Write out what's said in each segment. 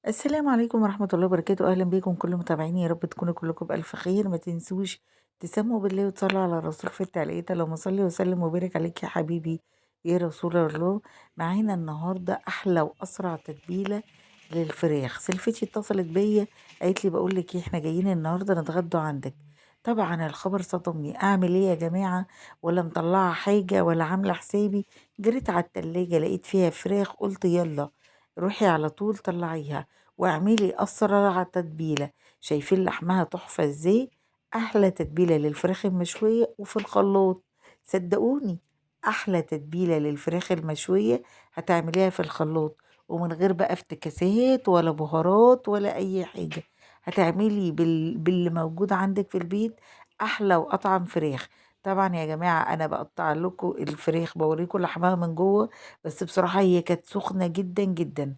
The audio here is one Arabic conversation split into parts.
السلام عليكم ورحمة الله وبركاته، أهلا بيكم كل متابعيني، يا رب تكونوا كلكم بألف خير. ما تنسوش تسموا بالله وتصلوا على الرسول في التعليقات، اللهم صل وسلم وبارك عليك يا حبيبي يا رسول الله. معانا النهاردة أحلى وأسرع تتبيلة للفراخ. سلفتي اتصلت بيا قالت لي بقول لك إيه، احنا جايين النهاردة نتغدوا عندك. طبعا الخبر صدمني، أعمل إيه يا جماعة؟ ولا مطلعة حاجة ولا عاملة حسابي. جريت على التلاجة لقيت فيها فراخ، قلت يلا روحي على طول طلعيها واعملي أسرع تتبيلة. شايفين لحمها تحفة ازاي؟ أحلى تتبيلة للفراخ المشوية وفي الخلاط. صدقوني، أحلى تتبيلة للفراخ المشوية هتعمليها في الخلاط، ومن غير بقى افتكاسات ولا بهارات ولا أي حاجة. هتعملي باللي موجود عندك في البيت أحلى وأطعم فراخ. طبعا يا جماعة أنا بقطع لكم الفراخ بوريكم لحمها من جوه، بس بصراحة هي كانت سخنة جدا جدا.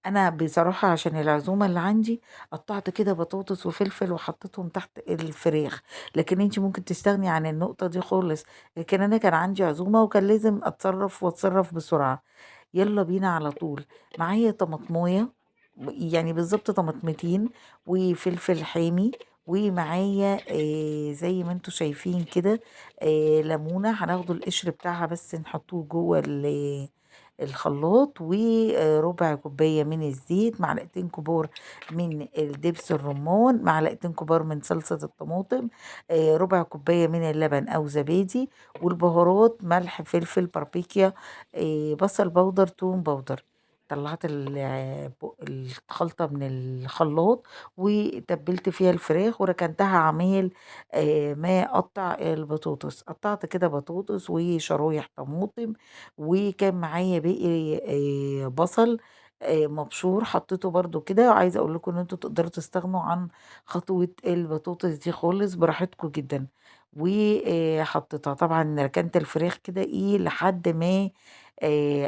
أنا بصراحة عشان العزومة اللي عندي قطعت كده بطاطس وفلفل وحطيتهم تحت الفراخ، لكن انتي ممكن تستغني عن النقطة دي خالص. لكن أنا كان عندي عزومة وكان لازم أتصرف وأتصرف بسرعة. يلا بينا على طول. معايا طماطماية، يعني بالظبط طماطمتين، وفلفل حامي، ومعايا زي ما انتوا شايفين كده ليمونة. هناخدوا القشر بتاعها بس نحطوه جوه الخلاط، وربع كوباية من الزيت، معلقتين كبار من الدبس الرمان، معلقتين كبار من صلصة الطماطم، ربع كوباية من اللبن أو زبادي، والبهارات ملح فلفل باربيكيا، بصل بودر توم بودر. طلعت الخلطة من الخلاط وتبلت فيها الفراخ وركنتها عمال ما أقطع البطاطس. قطعت كده بطاطس وشرايح طماطم، وكان معايا باقي بصل مبشور حطيته برضو كده. وعايزة اقول لكم ان انتوا تقدروا تستغنوا عن خطوة البطاطس دي خالص براحتكم جدا. وحطيتها طبعا، ركنت الفراخ كده ايه لحد ما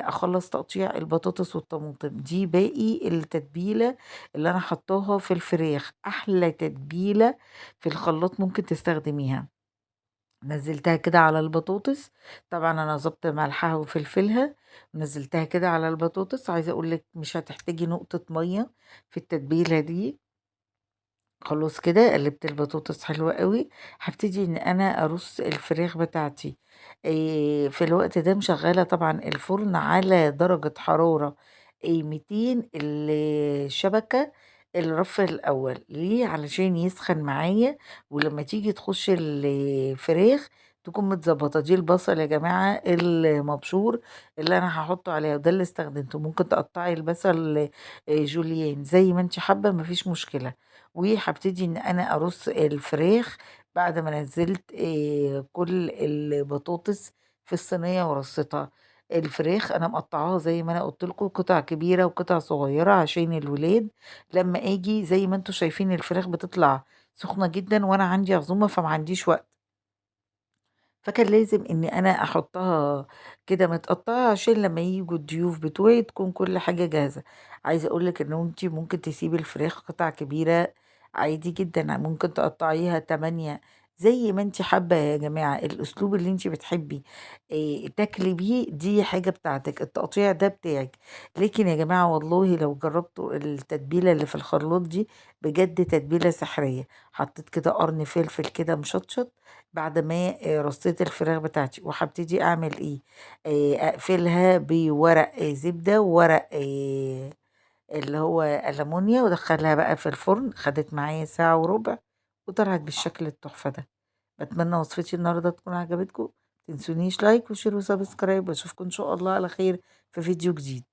اخلص تقطيع البطاطس والطماطم. دي باقي التتبيلة اللي انا حطاها في الفراخ، احلى تتبيلة في الخلاط ممكن تستخدميها. نزلتها كده على البطاطس، طبعا انا ظبط ملحها وفلفلها، نزلتها كده على البطاطس. عايزه اقول لك مش هتحتاجي نقطه ميه في التتبيله دي. خلاص كده قلبت البطاطس حلوة قوي. هبتدي ان انا ارص الفراخ بتاعتي. في الوقت ده مشغلة طبعا الفرن على درجة حرارة 200. الشبكة الرف الاول ليه؟ علشان يسخن معايا، ولما تيجي تخش الفراخ تكون متظبطة. دي البصل يا جماعة المبشور اللي انا هحطه عليها، وده اللي استخدمته. ممكن تقطعي البصل جوليان زي ما انت حابة، مفيش مشكلة. وهابتدي إن أنا أرص الفراخ بعد ما نزّلت كل البطاطس في الصينية ورصيتها. الفراخ أنا مقطّعاها زي ما أنا قُلت لكم قطع كبيرة وقطع صغيرة عشان الولاد. لمّا آجي زي ما أنتم شايفين الفراخ بتطلع سخنة جدًا وأنا عندي عزومة فما عنديش وقت. فكان لازم إني أنا أحطها كده متقطعة عشان لما ييجوا الضيوف بتوعي تكون كل حاجة جاهزة. عايزة أقولك إن انتي ممكن تسيبي الفراخ قطع كبيرة عادي جدا، ممكن تقطعيها 8 زي ما انتي حابة يا جماعة. الأسلوب اللي انتي بتحبي تاكلي بيه دي حاجة بتاعتك، التقطيع ده بتاعك. لكن يا جماعة والله لو جربتوا التتبيلة اللي في الخلاط دي بجد تتبيلة سحرية. حطيت كده قرن فلفل كده مشطشط بعد ما رصيت الفراخ بتاعتي، وهابتدي أعمل إيه، أقفلها بورق زبدة وورق اللي هو ألمونيا، وأدخلها بقى في الفرن. خدت معايا ساعة وربع وطلعت بالشكل التحفة ده. بتمنى وصفتي النهاردة تكون عجبتكم. متنسونيش لايك وشير وسبسكرايب، واشوفكم ان شاء الله على خير في فيديو جديد.